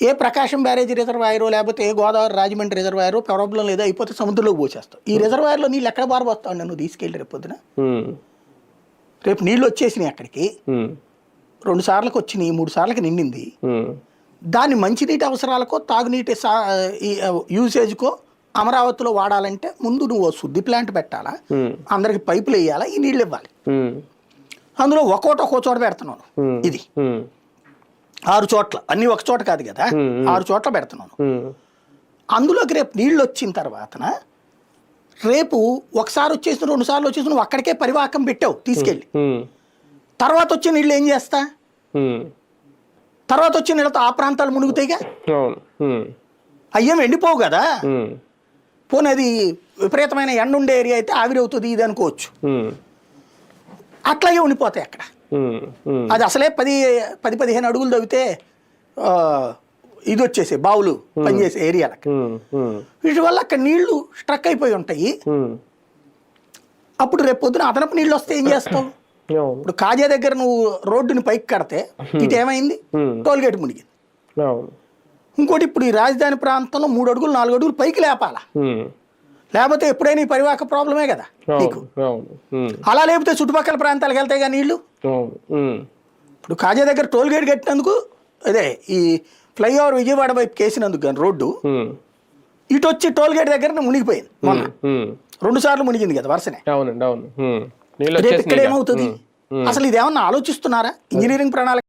ఏ ప్రకాశం barrage reservoir లేకపోతే ఏ Godavari Rajahmundry reservoir problem లేదా అయిపోతే సముద్రంలోకి పోసేస్తావు. ఈ రిజర్వాయర్లో నీళ్ళు ఎక్కడ పారబోస్తావు నన్ను తీసుకెళ్ళి రేపు పొద్దున. రేపు నీళ్ళు వచ్చేసినాయి అక్కడికి, 2 సార్లకు వచ్చినాయి, 3 సార్లకి నిండింది. దాన్ని మంచినీటి అవసరాలకో తాగునీటి యూసేజ్కో అమరావతిలో వాడాలంటే ముందు నువ్వు శుద్ధి ప్లాంట్ పెట్టాలా, అందరికి పైపులు వేయాలా, ఈ నీళ్ళు ఇవ్వాలి. అందులో ఒక్కో చోట పెడుతున్నాను. ఇది 6 చోట్ల, అన్ని ఒక చోట కాదు కదా, 6 చోట్ల పెడుతున్నాను. అందులోకి రేపు నీళ్ళు వచ్చిన తర్వాత రేపు ఒకసారి వచ్చేసిన 2 సార్లు వచ్చేసి నువ్వు అక్కడికే పరివాహకం పెట్టావు తీసుకెళ్ళి, తర్వాత వచ్చే నీళ్ళు ఏం చేస్తా? తర్వాత వచ్చే నీళ్ళతో ఆ ప్రాంతాలు మునుగుతాయిగా, అయ్యేం ఎండిపోవు కదా. పోనీ అది విపరీతమైన ఎండ ఉండే ఏరియా అయితే ఆవిరి అవుతుంది ఇది అనుకోవచ్చు, అట్లాగే ఉండిపోతాయి అక్కడ. అది అసలే 10-15 అడుగులు తవ్వితే ఇది వచ్చేసే బావులు పనిచేసే ఏరియాలకు. వీటి వల్ల అక్కడ నీళ్లు స్ట్రక్ అయిపోయి ఉంటాయి. అప్పుడు రేపు పొద్దున అదనపు నీళ్ళు వస్తే ఏం చేస్తావు? ఇప్పుడు కాజా దగ్గర నువ్వు రోడ్డుని పైకి కడితే ఇటు ఏమైంది? టోల్గేట్ మునిగింది. ఇంకోటి ఇప్పుడు ఈ రాజధాని ప్రాంతంలో 3 అడుగులు 4 అడుగులు పైకి లేపాలా, లేకపోతే ఎప్పుడైనా ఈ పరివాహక ప్రాబ్లమే కదా నీకు. అలా లేకపోతే చుట్టుపక్కల ప్రాంతాలకు వెళ్తాయి నీళ్లు. ఇప్పుడు కాజా దగ్గర టోల్గేట్ కట్టినందుకు, అదే ఈ ఫ్లైఓవర్ విజయవాడ వైపు కేసినందుకు కానీ రోడ్డు ఇటు వచ్చి టోల్గేట్ దగ్గర మునిగిపోయింది. మొన్న 2 సార్లు మునిగింది కదా వరుసనే. రేపు ఇక్కడ ఏమవుతుంది? అసలు ఇదేమన్నా ఆలోచిస్తున్నారా ఇంజనీరింగ్ ప్రణాళిక?